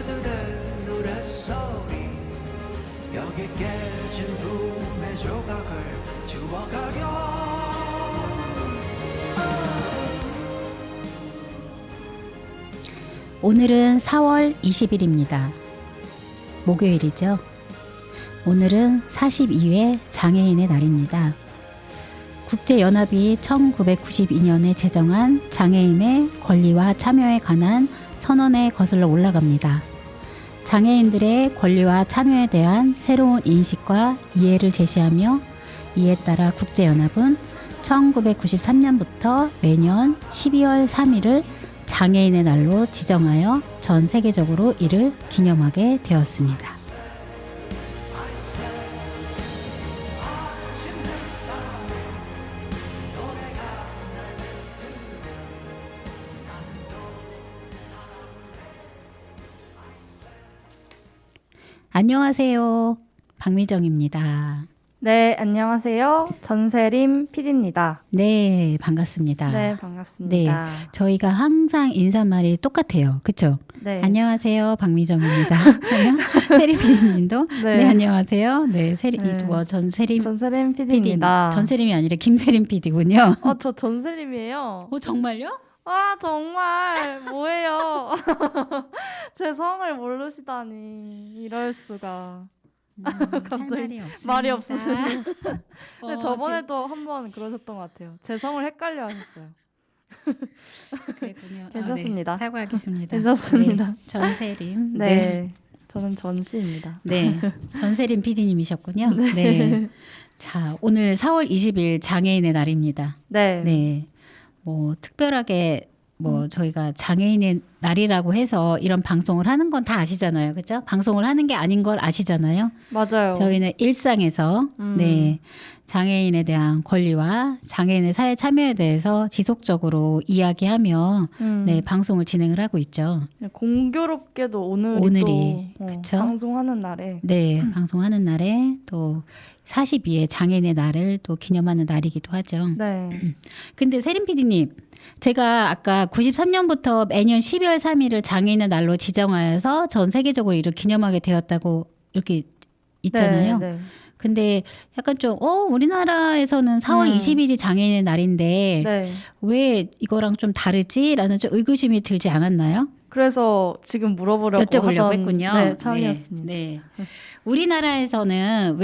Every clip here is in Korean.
여자들의 노랫소리 여기 깨진 붐의 조각을 주워가려 오늘은 4월 20일입니다. 목요일이죠. 오늘은 42회 장애인의 날입니다. 국제연합이 1992년에 제정한 장애인의 권리와 참여에 관한 선언에 거슬러 올라갑니다. 장애인들의 권리와 참여에 대한 새로운 인식과 이해를 제시하며 이에 따라 국제연합은 1993년부터 매년 12월 3일을 장애인의 날로 지정하여 전 세계적으로 이를 기념하게 되었습니다. 안녕하세요. 박미정입니다. 네, 안녕하세요. 전세림 PD입니다. 네, 반갑습니다. 네, 반갑습니다. 저희가 항상 인사말이 똑같아요. 그렇죠? 네. 안녕하세요. 박미정입니다. 하면 세림 PD님도 네, 안녕하세요. 네, 전세림 PD입니다. 전세림이 아니라 김세림 PD군요. 저 전세림이에요. 정말요? 와, 정말 뭐예요? 제 성을 모르시다니. 이럴 수가. 갑자기 말이 없으시네요. 근데 저번에도 한번 그러셨던 것 같아요. 제 성을 헷갈려 하셨어요. 그랬군요. 괜찮습니다. 네, 사과하겠습니다. 괜찮습니다. 네, 전세림. 네. 저는 전씨입니다. 네. 전세림 PD님이셨군요. 네. 자, 오늘 4월 20일 장애인의 날입니다. 네. 네. 뭐 특별하게 저희가 장애인의 날이라고 해서 이런 방송을 하는 건 다 아시잖아요. 그렇죠? 방송을 하는 게 아닌 걸 아시잖아요. 맞아요. 저희는 일상에서 네, 장애인에 대한 권리와 장애인의 사회 참여에 대해서 지속적으로 이야기하며 네, 방송을 진행을 하고 있죠. 공교롭게도 오늘이 또 그쵸? 방송하는 날에 방송하는 날에 또 42회 장애인의 날을 또 기념하는 날이기도 하죠. 네. 근데 세림 PD님, 제가 아까 93년부터 매년 12월 3일을 장애인의 날로 지정하여서 전 세계적으로 이를 기념하게 되었다고 이렇게 있잖아요. 네. 근데 약간 좀 우리나라에서는 4월 20일이 장애인의 날인데 네. 왜 이거랑 좀 다르지라는 좀 의구심이 들지 않았나요? 그래서 지금 물어보려고 여쭤보려고 했군요. 네, 참이었습니다. 네. 우리나라에서는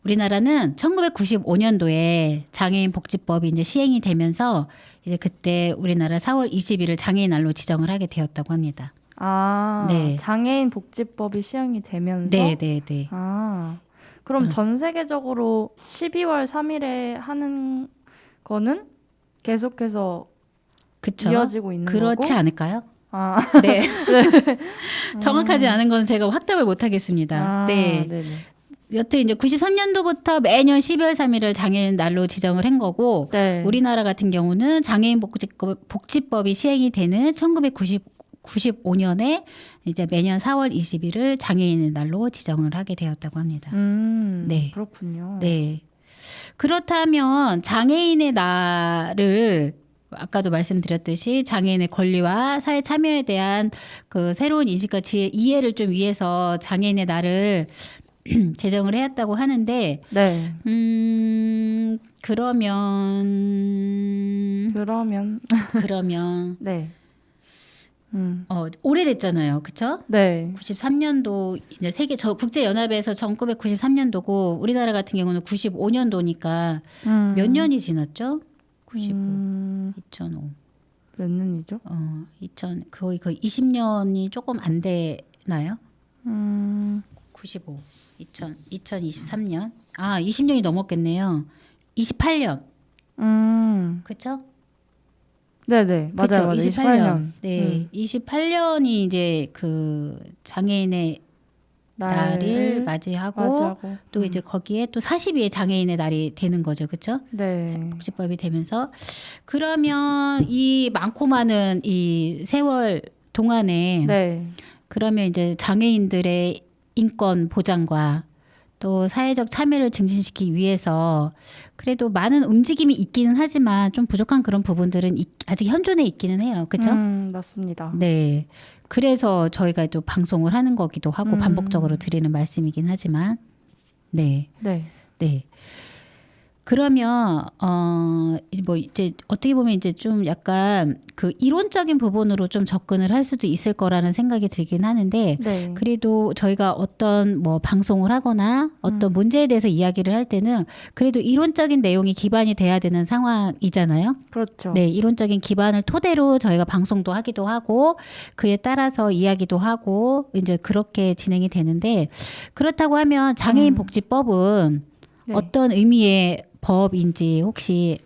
우리나라는 1995년도에 장애인 복지법이 이제 시행이 되면서 이제 그때 우리나라 4월 20일을 장애인 날로 지정을 하게 되었다고 합니다. 네. 장애인 복지법이 시행이 되면서 네. 그럼 전 세계적으로 12월 3일에 하는 거는 계속해서 그쵸? 이어지고 있는 거고? 그렇지 않을까요? 네. 정확하지 않은 건 제가 확답을 못 하겠습니다. 네. 네네. 여튼 이제 93년도부터 매년 12월 3일을 장애인 날로 지정을 한 거고 네. 우리나라 같은 경우는 장애인 복지법이 시행이 되는 1995년에 이제 매년 4월 20일을 장애인의 날로 지정을 하게 되었다고 합니다. 네. 그렇군요. 네. 그렇다면 장애인의 날을 아까도 말씀드렸듯이 장애인의 권리와 사회 참여에 대한 그 새로운 인식과 이해를 좀 위해서 장애인의 날을 제정을 해왔다고 하는데, 네. 그러면 네. 오래됐잖아요, 그렇죠? 네. 93년도 이제 국제 연합에서 1993년도고 우리나라 같은 경우는 95년도니까 몇 년이 지났죠? 95, 2005. 몇 년이죠? 거의 20년이 조금 안 되나요? 95, 2023년. 20년이 넘었겠네요. 28년. 그렇죠? 네네. 맞아요. 28년. 네. 28년이 이제 그 장애인의 날을 맞이하고 또 이제 거기에 또 42회 장애인의 날이 되는 거죠. 그렇죠? 네. 복지법이 되면서 그러면 이 많고 많은 이 세월 동안에 그러면 이제 장애인들의 인권 보장과 또 사회적 참여를 증진시키기 위해서 그래도 많은 움직임이 있기는 하지만 좀 부족한 그런 부분들은 아직 현존해 있기는 해요. 그렇죠? 맞습니다. 네. 그래서 저희가 또 방송을 하는 거기도 하고 반복적으로 드리는 말씀이긴 하지만 네. 네. 네. 그러면 뭐 이제 어떻게 보면 이제 좀 약간 그 이론적인 부분으로 좀 접근을 할 수도 있을 거라는 생각이 들긴 하는데 네. 그래도 저희가 어떤 뭐 방송을 하거나 어떤 문제에 대해서 이야기를 할 때는 그래도 이론적인 내용이 기반이 돼야 되는 상황이잖아요. 그렇죠. 네, 이론적인 기반을 토대로 저희가 방송도 하기도 하고 그에 따라서 이야기도 하고 이제 그렇게 진행이 되는데 그렇다고 하면 장애인 복지법은 네. 어떤 의미의 법인지 혹시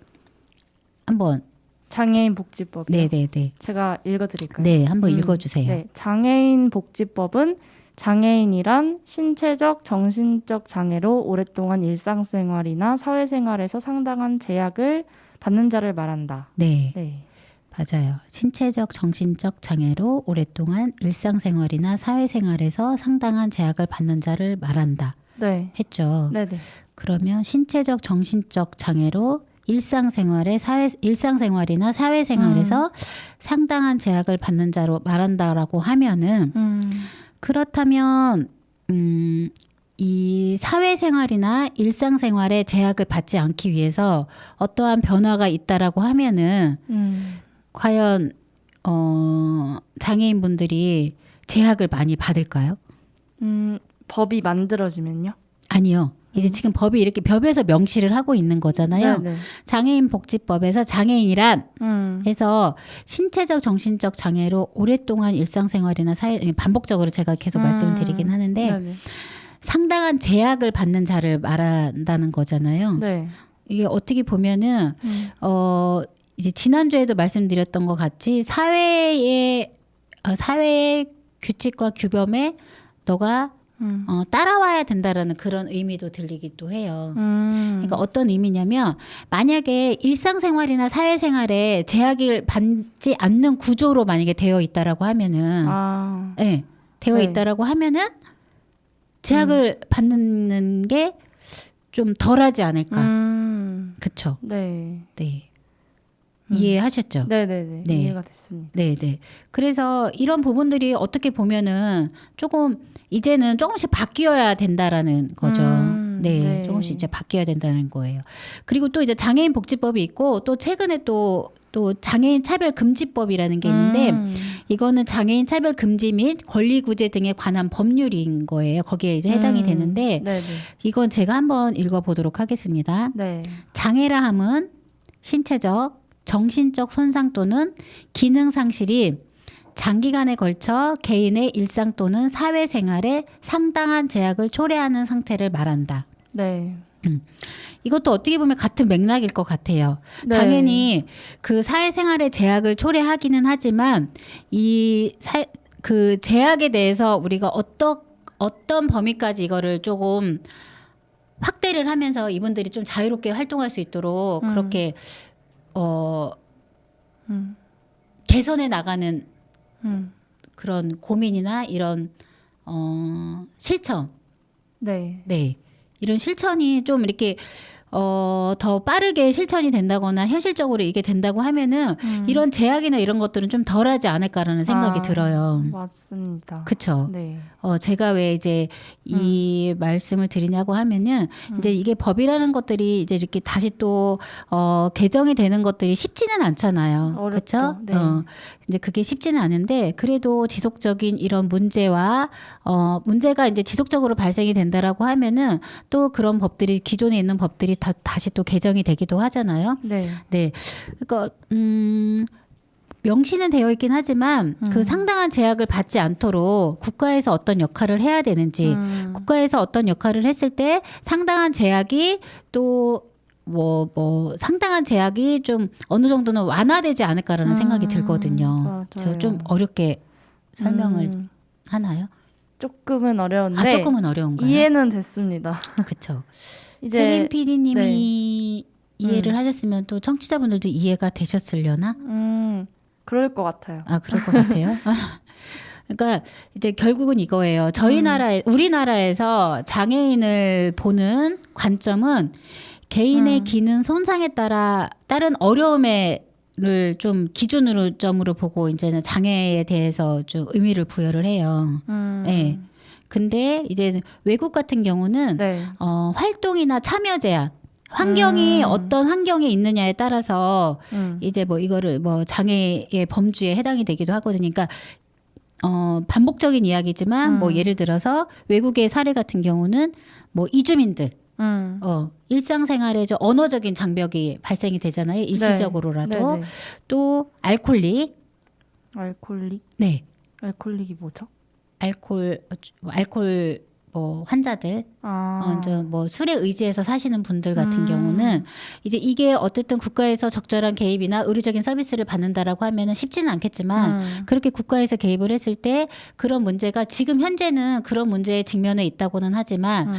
한번 장애인 복지법이요. 네네네 제가 읽어드릴까요? 네 한번 읽어주세요. 네, 장애인 복지법은 장애인이란 신체적, 정신적 장애로 오랫동안 일상생활이나 사회생활에서 상당한 제약을 받는 자를 말한다. 네, 네, 맞아요. 신체적, 정신적 장애로 오랫동안 일상생활이나 사회생활에서 상당한 제약을 받는 자를 말한다. 네, 했죠. 네, 네. 그러면 신체적, 정신적 장애로 일상생활이나 사회생활에서 상당한 제약을 받는 자로 말한다라고 하면은 그렇다면 이 사회생활이나 일상생활에 제약을 받지 않기 위해서 어떠한 변화가 있다라고 하면은 과연 장애인분들이 제약을 많이 받을까요? 법이 만들어지면요? 아니요. 이제 지금 법이 이렇게 법에서 명시를 하고 있는 거잖아요. 네, 네. 장애인 복지법에서 장애인이란 해서 신체적 정신적 장애로 오랫동안 일상생활이나 사회 반복적으로 제가 계속 말씀을 드리긴 하는데 네, 네. 상당한 제약을 받는 자를 말한다는 거잖아요. 네. 이게 어떻게 보면은 이제 지난주에도 말씀드렸던 것 같이 사회의 규칙과 규범에 너가 따라와야 된다라는 그런 의미도 들리기도 해요. 그러니까 어떤 의미냐면 만약에 일상생활이나 사회생활에 제약을 받지 않는 구조로 만약에 되어 있다라고 하면은, 네, 되어 네. 있다라고 하면은 제약을 받는 게 좀 덜하지 않을까. 그렇죠. 네. 네. 이해하셨죠? 네네네. 네. 이해가 됐습니다. 네네. 그래서 이런 부분들이 어떻게 보면은 조금 이제는 조금씩 바뀌어야 된다라는 거죠. 네, 조금씩 이제 바뀌어야 된다는 거예요. 그리고 또 이제 장애인 복지법이 있고 또 최근에 또 장애인 차별 금지법이라는 게 있는데 이거는 장애인 차별 금지 및 권리 구제 등에 관한 법률인 거예요. 거기에 이제 해당이 되는데 네네. 이건 제가 한번 읽어보도록 하겠습니다. 네. 장애라 함은 신체적, 정신적 손상 또는 기능 상실이 장기간에 걸쳐 개인의 일상 또는 사회생활에 상당한 제약을 초래하는 상태를 말한다. 네. 이것도 어떻게 보면 같은 맥락일 것 같아요. 네. 당연히 그 사회생활에 제약을 초래하기는 하지만 그 제약에 대해서 우리가 어떤 범위까지 이거를 조금 확대를 하면서 이분들이 좀 자유롭게 활동할 수 있도록 그렇게 개선해 나가는 그런 고민이나 이런 실천, 네. 네, 이런 실천이 좀 이렇게 더 빠르게 실천이 된다거나 현실적으로 이게 된다고 하면은 이런 제약이나 이런 것들은 좀 덜하지 않을까라는 생각이 들어요. 맞습니다. 그렇죠. 네. 제가 왜 이제 이 말씀을 드리냐고 하면은 이제 이게 법이라는 것들이 이제 이렇게 다시 또 개정이 되는 것들이 쉽지는 않잖아요. 어렵죠. 그렇죠? 네. 이제 그게 쉽지는 않은데 그래도 지속적인 이런 문제와 문제가 이제 지속적으로 발생이 된다라고 하면은 또 그런 법들이 기존에 있는 법들이 다시 또 개정이 되기도 하잖아요. 네. 네. 그러니까 명시는 되어 있긴 하지만 그 상당한 제약을 받지 않도록 국가에서 어떤 역할을 해야 되는지 국가에서 어떤 역할을 했을 때 상당한 제약이 또 상당한 제약이 좀 어느 정도는 완화되지 않을까라는 생각이 들거든요. 맞아요. 제가 좀 어렵게 설명을 하나요? 조금은 어려운데 조금은 어려운가요? 이해는 됐습니다. 그렇죠. 이제 세림 PD님이 이해를 하셨으면 또 청취자분들도 이해가 되셨으려나? 그럴 것 같아요. 그럴 것 같아요. 그러니까 이제 결국은 이거예요. 저희 나라에 우리나라에서 장애인을 보는 관점은 개인의 기능 손상에 따른 어려움을 좀 기준으로 점으로 보고 이제는 장애에 대해서 좀 의미를 부여를 해요. 네. 근데 이제 외국 같은 경우는 네. 활동이나 참여 제한 환경이 어떤 환경에 있느냐에 따라서 이제 뭐 이거를 뭐 장애의 범주에 해당이 되기도 하거든요. 그러니까 반복적인 이야기지만 뭐 예를 들어서 외국의 사례 같은 경우는 뭐 이주민들 일상생활에 좀 언어적인 장벽이 발생이 되잖아요. 일시적으로라도. 네. 또 알코올릭. 네. 네. 알코올릭이 뭐죠? 알코올 뭐 환자들 뭐 술에 의지해서 사시는 분들 같은 경우는 이제 이게 어쨌든 국가에서 적절한 개입이나 의료적인 서비스를 받는다라고 하면은 쉽지는 않겠지만 그렇게 국가에서 개입을 했을 때 그런 문제가 지금 현재는 그런 문제에 직면해 있다고는 하지만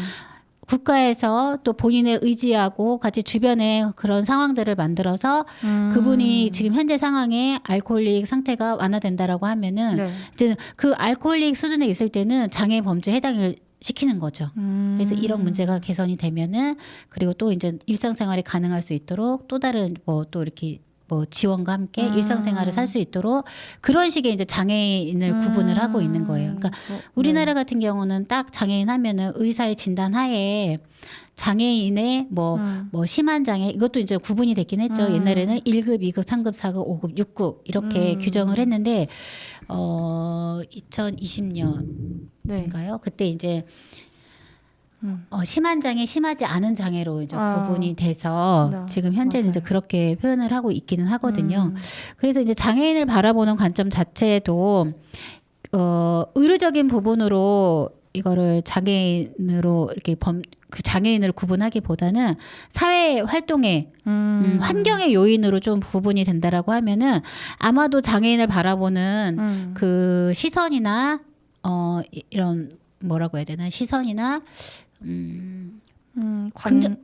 국가에서 또 본인의 의지하고 같이 주변에 그런 상황들을 만들어서 그분이 지금 현재 상황에 알코올릭 상태가 완화된다라고 하면은 네. 이제 그 알코올릭 수준에 있을 때는 장애 범주에 해당을 시키는 거죠. 그래서 이런 문제가 개선이 되면은 그리고 또 이제 일상생활이 가능할 수 있도록 또 다른 뭐 또 이렇게 뭐 지원과 함께 일상생활을 살 수 있도록 그런 식의 이제 장애인을 구분을 하고 있는 거예요. 그러니까 우리나라 같은 경우는 딱 장애인 하면은 의사의 진단 하에 장애인의 뭐 심한 장애 이것도 이제 구분이 됐긴 했죠. 옛날에는 1급, 2급, 3급, 4급, 5급, 6급 이렇게 규정을 했는데 2020년인가요? 그때 이제 심한 장애, 심하지 않은 장애로 이제 구분이 돼서 지금 현재는 이제 그렇게 표현을 하고 있기는 하거든요. 그래서 이제 장애인을 바라보는 관점 자체도 의료적인 부분으로 이거를 장애인으로 이렇게 그 장애인을 구분하기보다는 사회 활동의 환경의 요인으로 좀 구분이 된다라고 하면은 아마도 장애인을 바라보는 그 시선이나 이런 뭐라고 해야 되나 시선이나 관점?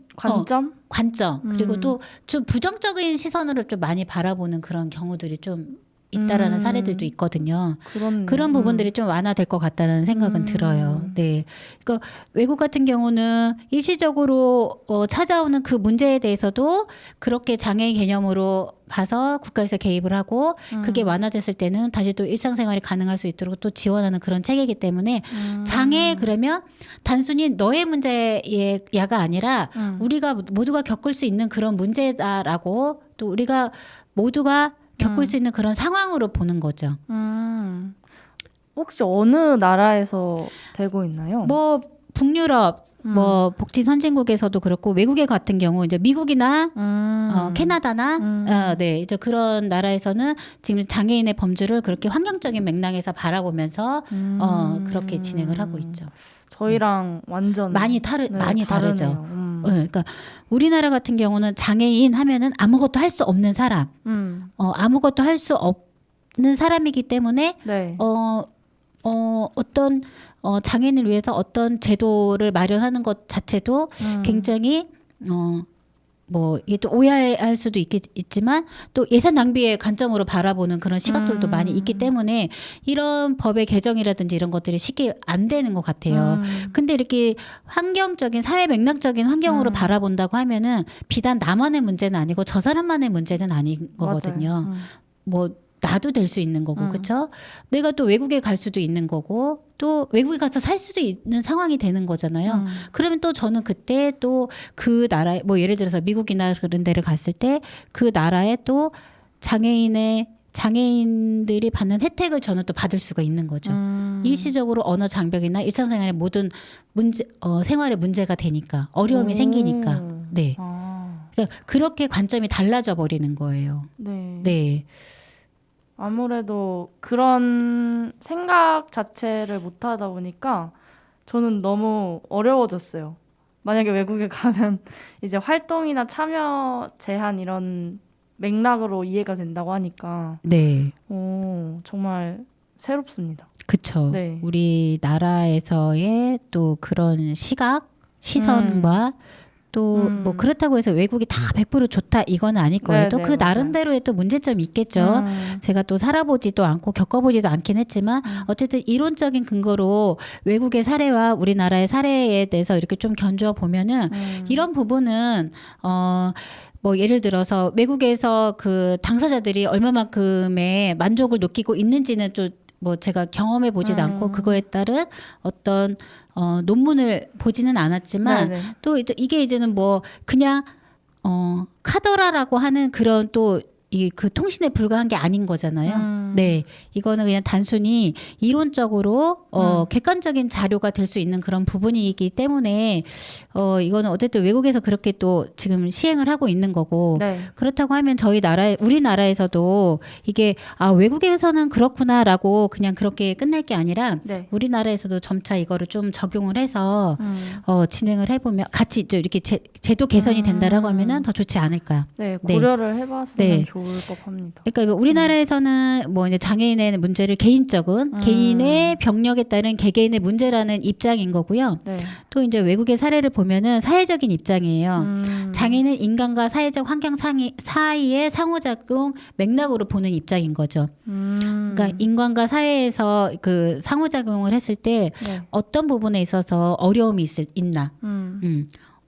관점 그리고 또 좀 부정적인 시선으로 좀 많이 바라보는 그런 경우들이 좀 있다라는 사례들도 있거든요. 그런 부분들이 좀 완화될 것 같다는 생각은 들어요. 네, 그러니까 외국 같은 경우는 일시적으로 찾아오는 그 문제에 대해서도 그렇게 장애인 개념으로 봐서 국가에서 개입을 하고 그게 완화됐을 때는 다시 또 일상생활이 가능할 수 있도록 또 지원하는 그런 체계이기 때문에 장애 그러면 단순히 너의 문제야가 아니라 우리가 모두가 겪을 수 있는 그런 문제다라고 또 우리가 모두가 겪을 수 있는 그런 상황으로 보는 거죠. 혹시 어느 나라에서 되고 있나요? 뭐 북유럽, 뭐 복지 선진국에서도 그렇고 외국에 같은 경우 이제 미국이나 캐나다나 네 이제 그런 나라에서는 지금 장애인의 범주를 그렇게 환경적인 맥락에서 바라보면서 그렇게 진행을 하고 있죠. 저희랑 완전 많이 많이 다르죠. 다르네요. 네, 그러니까 우리나라 같은 경우는 장애인 하면은 아무것도 할 수 없는 사람, 아무것도 할 수 없는 사람이기 때문에 네. 어떤 장애인을 위해서 어떤 제도를 마련하는 것 자체도 굉장히 뭐 이게 또 오해할 수도 있지만 또 예산 낭비의 관점으로 바라보는 그런 시각들도 많이 있기 때문에 이런 법의 개정이라든지 이런 것들이 쉽게 안 되는 것 같아요. 근데 이렇게 환경적인 사회 맥락적인 환경으로 바라본다고 하면은 비단 나만의 문제는 아니고 저 사람만의 문제는 아닌 거거든요. 뭐 나도 될 수 있는 거고, 그렇죠? 내가 또 외국에 갈 수도 있는 거고, 또 외국에 가서 살 수도 있는 상황이 되는 거잖아요. 그러면 또 저는 그때 또 그 나라에 뭐 예를 들어서 미국이나 그런 데를 갔을 때 그 나라에 또 장애인들이 받는 혜택을 저는 또 받을 수가 있는 거죠. 일시적으로 언어 장벽이나 일상생활의 모든 문제, 생활에 문제가 되니까 어려움이 생기니까, 네. 그러니까 그렇게 관점이 달라져 버리는 거예요. 네. 네. 아무래도 그런 생각 자체를 못 하다 보니까 저는 너무 어려워졌어요. 만약에 외국에 가면 이제 활동이나 참여 제한 이런 맥락으로 이해가 된다고 하니까 네. 정말 새롭습니다. 그쵸. 네. 우리나라에서의 또 그런 시선과 또 뭐 그렇다고 해서 외국이 다 100% 좋다 이건 아닐 거예요. 네, 또 네, 그 맞아요. 나름대로의 또 문제점이 있겠죠. 제가 또 살아보지도 않고 겪어보지도 않긴 했지만 어쨌든 이론적인 근거로 외국의 사례와 우리나라의 사례에 대해서 이렇게 좀 견주어 보면은 이런 부분은 뭐 예를 들어서 외국에서 그 당사자들이 얼마만큼의 만족을 느끼고 있는지는 또 뭐 제가 경험해 보지도 않고 그거에 따른 어떤 논문을 보지는 않았지만 네네. 또 이제 이게 이제는 뭐 그냥 카더라라고 하는 그런 또 이 그 통신에 불과한 게 아닌 거잖아요. 네, 이거는 그냥 단순히 이론적으로 객관적인 자료가 될 수 있는 그런 부분이기 때문에 이거는 어쨌든 외국에서 그렇게 또 지금 시행을 하고 있는 거고 네. 그렇다고 하면 저희 나라에 우리나라에서도 이게 외국에서는 그렇구나라고 그냥 그렇게 끝날 게 아니라 네. 우리나라에서도 점차 이거를 좀 적용을 해서 진행을 해보면 같이 좀 이렇게 제도 개선이 된다라고 하면은 더 좋지 않을까요? 네, 네. 고려를 해봤으면 네. 좋을 법합니다. 그러니까 뭐 우리나라에서는 뭐 이제 장애인의 문제를 개인적인 개인의 병력에 따른 개개인의 문제라는 입장인 거고요. 네. 또 이제 외국의 사례를 보면은 사회적인 입장이에요. 장애인은 인간과 사회적 환경 사이의 상호작용 맥락으로 보는 입장인 거죠. 그러니까 인간과 사회에서 그 상호작용을 했을 때 네. 어떤 부분에 있어서 어려움이 있나.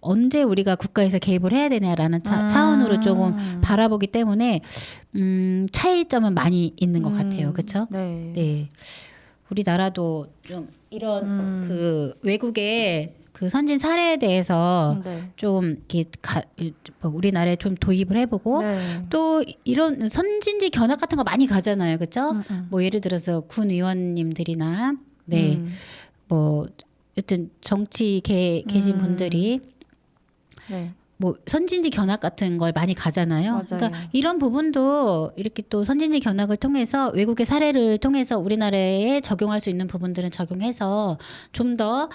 언제 우리가 국가에서 개입을 해야 되냐라는 차원으로 조금 바라보기 때문에 차이점은 많이 있는 것 같아요. 그렇죠? 네. 네. 우리나라도 좀 이런 그 외국의 그 선진 사례에 대해서 네. 좀 이렇게 뭐 우리나라에 좀 도입을 해보고 네. 또 이런 선진지 견학 같은 거 많이 가잖아요. 그렇죠? 뭐 예를 들어서 군 의원님들이나 네. 뭐 여튼 정치 계신 분들이 네. 뭐 선진지 견학 같은 걸 많이 가잖아요. 맞아요. 그러니까 이런 부분도 이렇게 또 선진지 견학을 통해서 외국의 사례를 통해서 우리나라에 적용할 수 있는 부분들은 적용해서 좀 더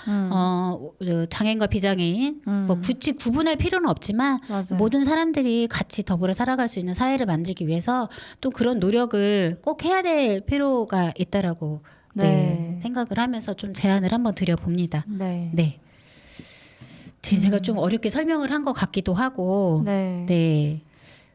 장애인과 비장애인 뭐 굳이 구분할 필요는 없지만 맞아요. 모든 사람들이 같이 더불어 살아갈 수 있는 사회를 만들기 위해서 또 그런 노력을 꼭 해야 될 필요가 있다라고 네, 생각을 하면서 좀 제안을 한번 드려봅니다. 네. 네. 제가 좀 어렵게 설명을 한 것 같기도 하고, 네. 네.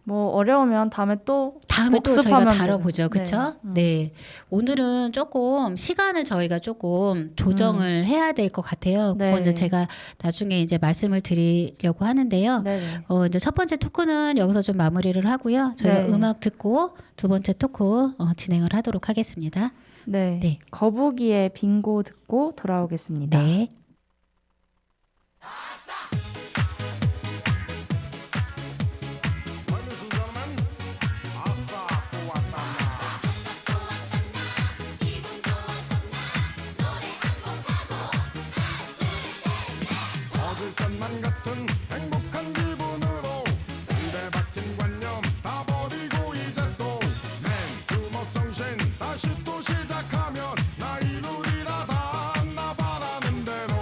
뭐 어려우면 다음에 또 저희가 복습하면 다뤄보죠, 돼요. 그렇죠? 네. 오늘은 조금 시간을 저희가 조금 조정을 해야 될 것 같아요. 네. 그거는 제가 나중에 이제 말씀을 드리려고 하는데요. 네. 이제 첫 번째 토크는 여기서 좀 마무리를 하고요. 저희가 네. 음악 듣고 두 번째 토크 진행을 하도록 하겠습니다. 네. 네. 거북이의 빙고 듣고 돌아오겠습니다. 네. 얻을 것만 같은 행복한 기분으로 입에 박힌 관념 다 버리고 이제 또 맨주먹 정신 다시 또 시작하면 나 이루리라 다 나 바라는 대로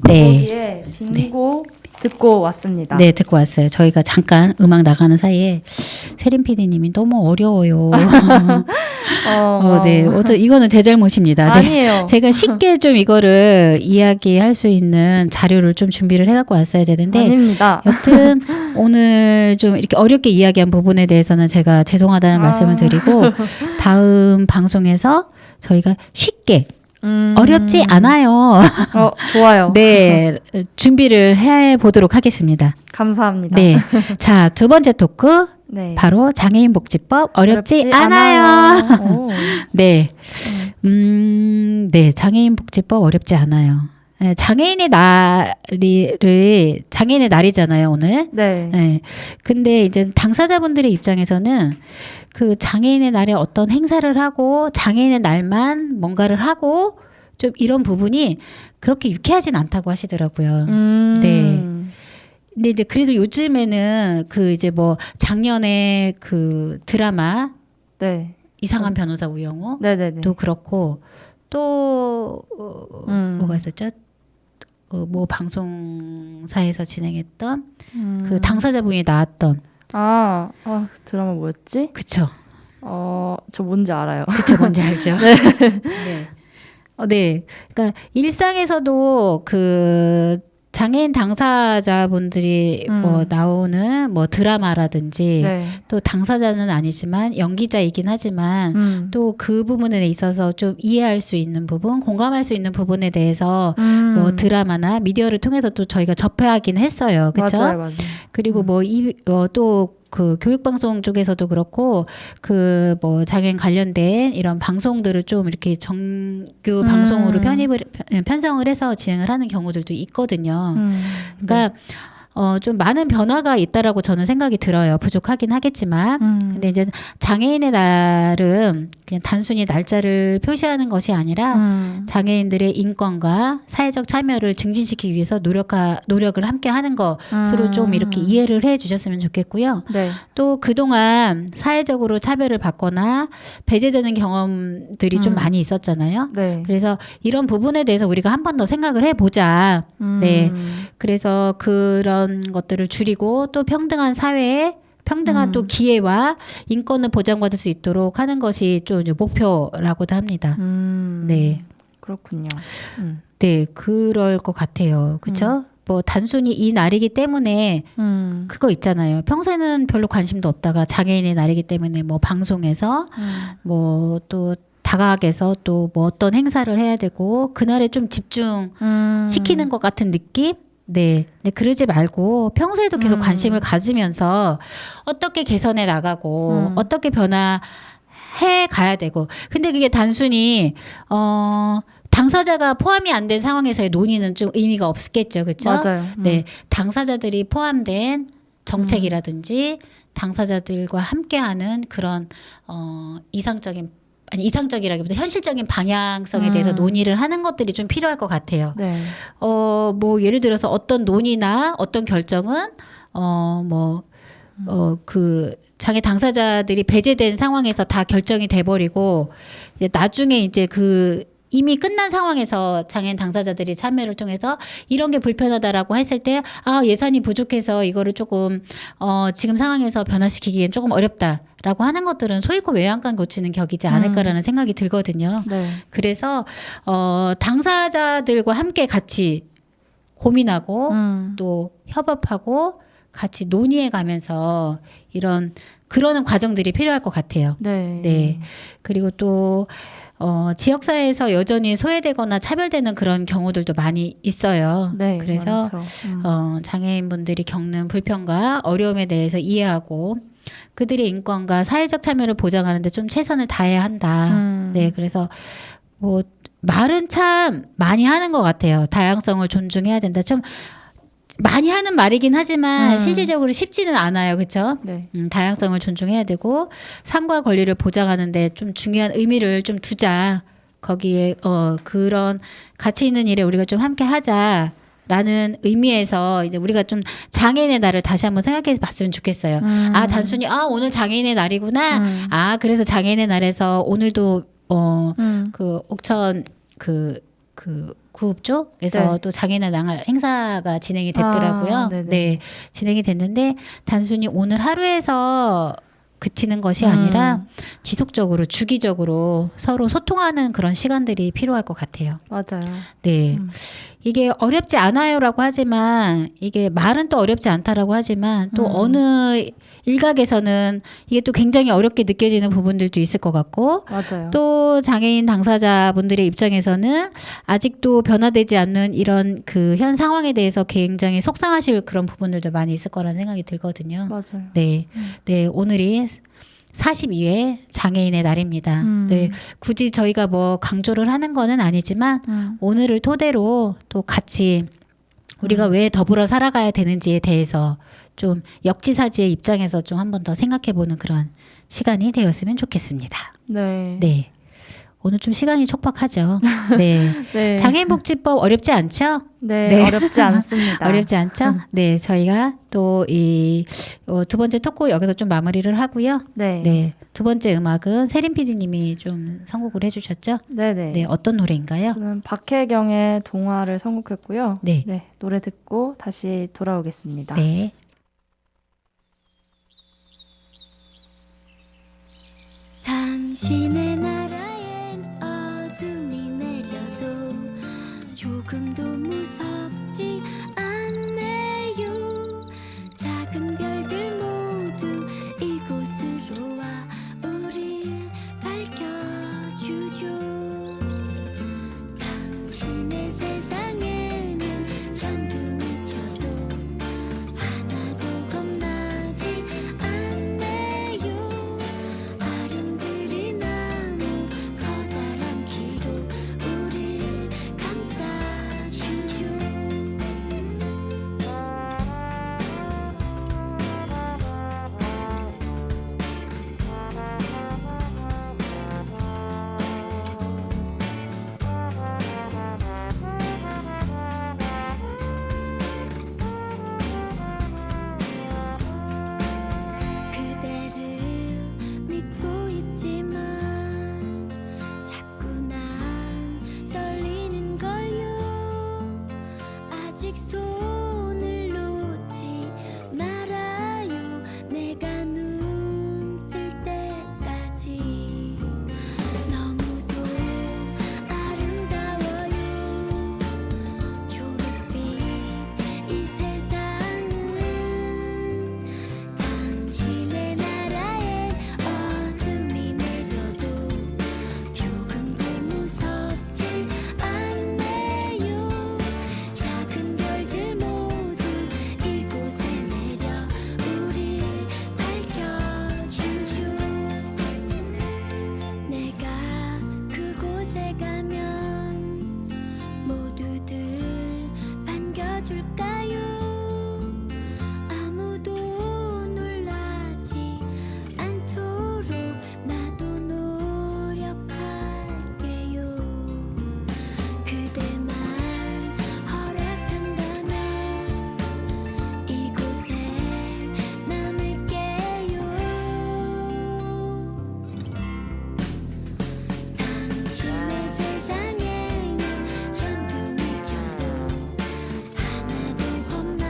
네. 거기에 빙고 듣고 왔습니다. 네, 듣고 왔어요. 저희가 잠깐 음악 나가는 사이에 세림 PD님이 너무 어려워요. 네, 이거는 제 잘못입니다. 네. 아니에요. 제가 쉽게 좀 이거를 이야기할 수 있는 자료를 좀 준비를 해갖고 왔어야 되는데, 아닙니다. 여튼 오늘 좀 이렇게 어렵게 이야기한 부분에 대해서는 제가 죄송하다는 말씀을 드리고 다음 방송에서 저희가 쉽게 어렵지 않아요. 좋아요. 네, 준비를 해 보도록 하겠습니다. 감사합니다. 네, 자, 두 번째 토크 네. 바로 장애인 복지법 어렵지 않아요. 오. 네, 네, 장애인 복지법 어렵지 않아요. 네, 장애인의 날이잖아요, 오늘. 네. 네, 근데 이제 당사자분들의 입장에서는 그 장애인의 날에 어떤 행사를 하고 장애인의 날만 뭔가를 하고 좀 이런 부분이 그렇게 유쾌하진 않다고 하시더라고요. 네. 근데 이제 그래도 요즘에는 그 이제 뭐 작년에 그 드라마 네. 이상한 변호사 우영우도 네네네. 그렇고 또 뭐가 있었죠? 뭐 방송사에서 진행했던 그 당사자분이 나왔던 드라마 뭐였지? 그쵸? 저 뭔지 알아요. 그쵸, 뭔지 알죠? 네. 네. 네. 그러니까 일상에서도 그 장애인 당사자분들이 뭐 나오는 뭐 드라마라든지 네. 또 당사자는 아니지만 연기자이긴 하지만 또 그 부분에 있어서 좀 이해할 수 있는 부분, 공감할 수 있는 부분에 대해서 뭐 드라마나 미디어를 통해서 또 저희가 접하긴 했어요. 그렇죠? 맞아요. 그리고 또 그 교육방송 쪽에서도 그렇고 그 뭐 장애인 관련된 이런 방송들을 좀 이렇게 정규 방송으로 편성을 해서 진행을 하는 경우들도 있거든요. 그러니까 좀 많은 변화가 있다라고 저는 생각이 들어요. 부족하긴 하겠지만. 근데 이제 장애인의 날은 그냥 단순히 날짜를 표시하는 것이 아니라 장애인들의 인권과 사회적 참여를 증진시키기 위해서 노력을 함께 하는 것으로 좀 이렇게 이해를 해 주셨으면 좋겠고요. 네. 또 그동안 사회적으로 차별을 받거나 배제되는 경험들이 좀 많이 있었잖아요. 네. 그래서 이런 부분에 대해서 우리가 한 번 더 생각을 해보자. 네. 그래서 그런 것들을 줄이고 또 평등한 사회에 평등한 또 기회와 인권을 보장받을 수 있도록 하는 것이 좀 이제 목표라고도 합니다. 네. 그렇군요. 네, 그럴 것 같아요. 그렇죠? 뭐 단순히 이 날이기 때문에 그거 있잖아요. 평소에는 별로 관심도 없다가 장애인의 날이기 때문에 뭐 방송에서 뭐 또 다각에서 또 뭐 어떤 행사를 해야 되고 그날에 좀 집중시키는 것 같은 느낌? 네. 근데 그러지 말고 평소에도 계속 관심을 가지면서 어떻게 개선해 나가고 어떻게 변화해 가야 되고. 근데 그게 단순히 당사자가 포함이 안 된 상황에서의 논의는 좀 의미가 없겠죠. 그렇죠? 맞아요. 네. 당사자들이 포함된 정책이라든지 당사자들과 함께하는 그런 이상적이라기보다 현실적인 방향성에 대해서 논의를 하는 것들이 좀 필요할 것 같아요. 네. 뭐 예를 들어서 어떤 논의나 어떤 결정은 그 장애 당사자들이 배제된 상황에서 다 결정이 돼버리고 이제 나중에 이제 그 이미 끝난 상황에서 장애인 당사자들이 참여를 통해서 이런 게 불편하다라고 했을 때 예산이 부족해서 이거를 조금 지금 상황에서 변화시키기엔 조금 어렵다라고 하는 것들은 소위고 외양간 고치는 격이지 않을까라는 생각이 들거든요. 네. 그래서 당사자들과 함께 같이 고민하고 또 협업하고 같이 논의해 가면서 그러는 과정들이 필요할 것 같아요. 네. 네. 그리고 또 지역사회에서 여전히 소외되거나 차별되는 그런 경우들도 많이 있어요. 네. 그래서 장애인분들이 겪는 불편과 어려움에 대해서 이해하고 그들의 인권과 사회적 참여를 보장하는 데 좀 최선을 다해야 한다. 네. 그래서 뭐 말은 참 많이 하는 것 같아요. 다양성을 존중해야 된다. 좀 많이 하는 말이긴 하지만 실질적으로 쉽지는 않아요. 그렇죠? 네. 다양성을 존중해야 되고 삶과 권리를 보장하는데 좀 중요한 의미를 좀 두자. 거기에 그런 가치 있는 일에 우리가 좀 함께 하자라는 의미에서 이제 우리가 좀 장애인의 날을 다시 한번 생각해 봤으면 좋겠어요. 단순히 오늘 장애인의 날이구나. 그래서 장애인의 날에서 오늘도 그 옥천 그 구읍 쪽에서 네. 또 장애인의 날 행사가 진행이 됐더라고요. 네네. 네, 진행이 됐는데 단순히 오늘 하루에서 그치는 것이 아니라 지속적으로 주기적으로 서로 소통하는 그런 시간들이 필요할 것 같아요. 맞아요. 네. 음. 이게 어렵지 않아요라고 하지만 이게 말은 또 어렵지 않다라고 하지만 또 어느 일각에서는 이게 또 굉장히 어렵게 느껴지는 부분들도 있을 것 같고 맞아요. 또 장애인 당사자분들의 입장에서는 아직도 변화되지 않는 이런 그 현 상황에 대해서 굉장히 속상하실 그런 부분들도 많이 있을 거라는 생각이 들거든요. 맞아요. 네. 네, 오늘이 42회 장애인의 날입니다. 네, 굳이 저희가 뭐 강조를 하는 거는 아니지만 오늘을 토대로 또 같이 우리가 왜 더불어 살아가야 되는지에 대해서 좀 역지사지의 입장에서 좀 한 번 더 생각해보는 그런 시간이 되었으면 좋겠습니다. 네. 네. 오늘 좀 시간이 촉박하죠. 네. 네. 장애인복지법 어렵지 않죠? 네, 네. 어렵지 않습니다. 어렵지 않죠? 네. 저희가 또 이 두 번째 토크 여기서 좀 마무리를 하고요. 네. 네. 두 번째 음악은 세린 PD님이 좀 선곡을 해주셨죠? 네네. 네. 어떤 노래인가요? 저는 박혜경의 동화를 선곡했고요. 네. 네, 노래 듣고 다시 돌아오겠습니다. 네. 당신의 나라엔 어둠이 내려도 조금도 무섭지 않네요. 작은 별들 모두 이곳으로 와 우릴 밝혀주죠. 당신의 세상에는 전등이 쳐도 하나도 겁나지 않네요. 아름드리 나무 커다란 키로 우릴 감싸주죠. 그대를 믿고 있지만 자꾸 난 떨리는 걸요. 아직 손을 놓지 말아요. 내가 눈 뜰 때까지 너무도 아름다워요. 초록빛 이 세상은 당신의 나라엔 어둠이 내려도 조금도 무섭지 않네요. 작은 별들 모두 이곳에 내려 우릴 밝혀주죠. 내가 그곳에 가면 모두들 반겨줄까요? 아무도 놀라지 않도록 나도 노력할게요. 그대만 허락한다면 이곳에 남을게요. 당신의 세상에는 전등이 쳐도 하나도 겁나지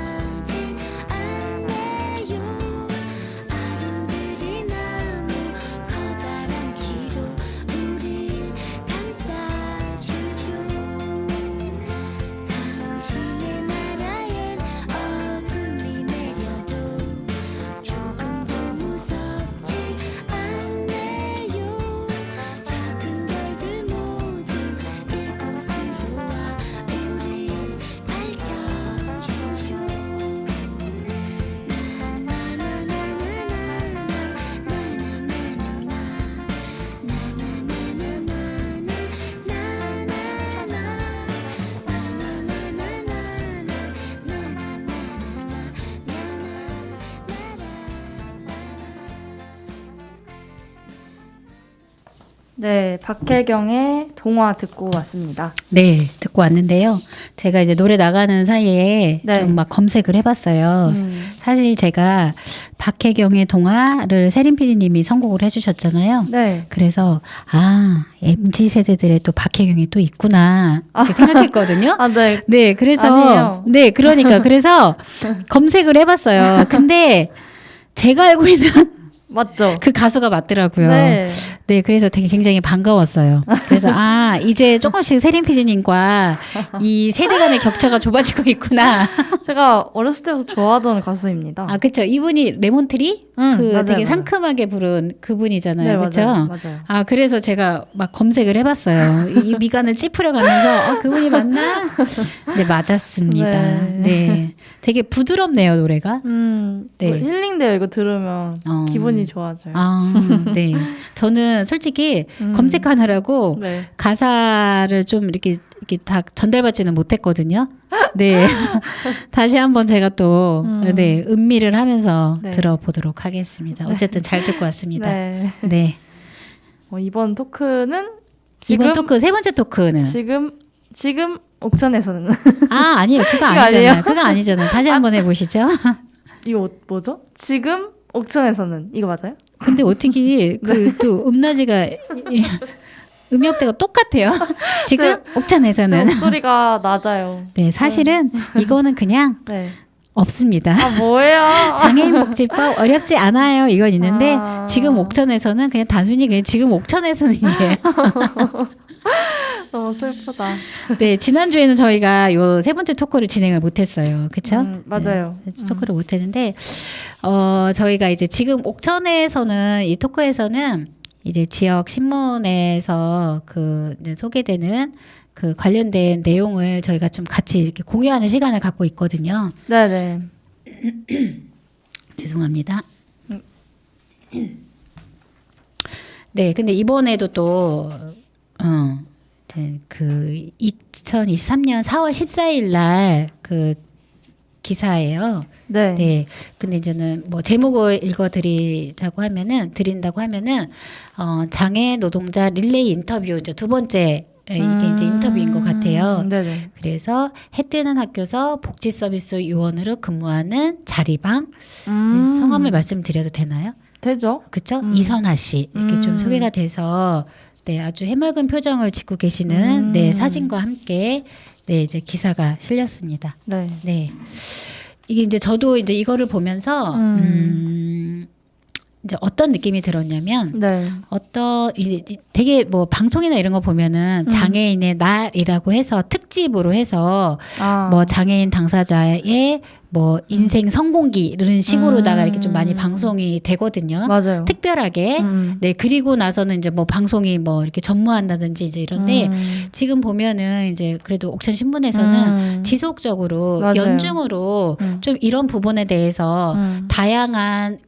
네, 박혜경의 동화 듣고 왔습니다. 네, 듣고 왔는데요. 제가 이제 노래 나가는 사이에 네. 좀 막 검색을 해봤어요. 사실 제가 박혜경의 동화를 세린 PD님이 선곡을 해주셨잖아요. 네. 그래서 MZ 세대들의 또 박혜경이 또 있구나 이렇게 생각했거든요. 아, 네. 네, 그래서 아니에요. 네, 그러니까 그래서 검색을 해봤어요. 근데 제가 알고 있는 맞죠? 그 가수가 맞더라고요. 네. 네, 그래서 되게 굉장히 반가웠어요. 그래서 이제 조금씩 세린 PD님과 이 세대 간의 격차가 좁아지고 있구나. 제가 어렸을 때부터 좋아하던 가수입니다. 그쵸. 이분이 레몬트리? 맞아요, 되게 맞아요. 상큼하게 부른 그분이잖아요. 네, 그쵸? 맞아요. 그래서 제가 막 검색을 해봤어요. 이 미간을 찌푸려가면서 그분이 맞나? 네, 맞았습니다. 네. 네. 되게 부드럽네요, 노래가. 네. 뭐 힐링돼요. 이거 들으면 기분이 좋아져요. 네. 저는 솔직히 검색하느라고 네. 가사를 좀 이렇게 다 전달받지는 못했거든요. 네. 다시 한번 제가 또 네, 음미를 하면서 네. 들어보도록 하겠습니다. 어쨌든 잘 듣고 왔습니다. 네. 네. 이번 토크는 이번 토크 세 번째 토크는 지금 옥천에서는 아니에요. 그거 이거 아니잖아요. 아니에요? 그거 아니잖아요. 다시 한번 해보시죠. 이거 뭐죠? 지금 옥천에서는 이거 맞아요? 근데 어떻게 그 또 음낮이가 음역대가 똑같아요. 지금 옥천에서는 목소리가 낮아요. 네, 사실은 이거는 그냥 네. 없습니다. 뭐예요? 장애인 복지법 어렵지 않아요. 이건 있는데 아. 지금 옥천에서는 그냥 단순히 그냥 지금 옥천에서는이에요. 너무 슬프다. 네, 지난주에는 저희가 요 세 번째 토크를 진행을 못했어요. 그렇죠? 맞아요. 네, 토크를 못했는데 저희가 이제 지금 옥천에서는 이 토크에서는 이제 지역 신문에서 이제 소개되는 그 관련된 내용을 저희가 좀 같이 이렇게 공유하는 시간을 갖고 있거든요. 네네. 죄송합니다. 네, 근데 이번에도 또 그 2023년 4월 14일 날 그 기사예요. 네. 네. 근데 이제는 뭐 제목을 드린다고 하면은 장애 노동자 릴레이 인터뷰 이제 두 번째 이게 이제 인터뷰인 것 같아요. 네네. 그래서 해 뜨는 학교에서 복지 서비스 요원으로 근무하는 자리방 성함을 말씀드려도 되나요? 되죠. 그렇죠? 이선아 씨 이렇게 좀 소개가 돼서 네, 아주 해맑은 표정을 짓고 계시는 네, 사진과 함께 네, 이제 기사가 실렸습니다. 네. 네. 이게 이제 저도 이제 이거를 보면서 이제 어떤 느낌이 들었냐면 네. 되게 뭐 방송이나 이런 거 보면은 장애인의 날이라고 해서 특집으로 해서 뭐 장애인 당사자의 뭐 인생 성공기 이런 식으로다가 이렇게 좀 많이 방송이 되거든요. 맞아요. 특별하게. 네, 그리고 나서는 이제 뭐 방송이 뭐 이렇게 전무한다든지 이제 이런데 지금 보면은 이제 그래도 옥천 신문에서는 지속적으로 맞아요. 연중으로 좀 이런 부분에 대해서 다양한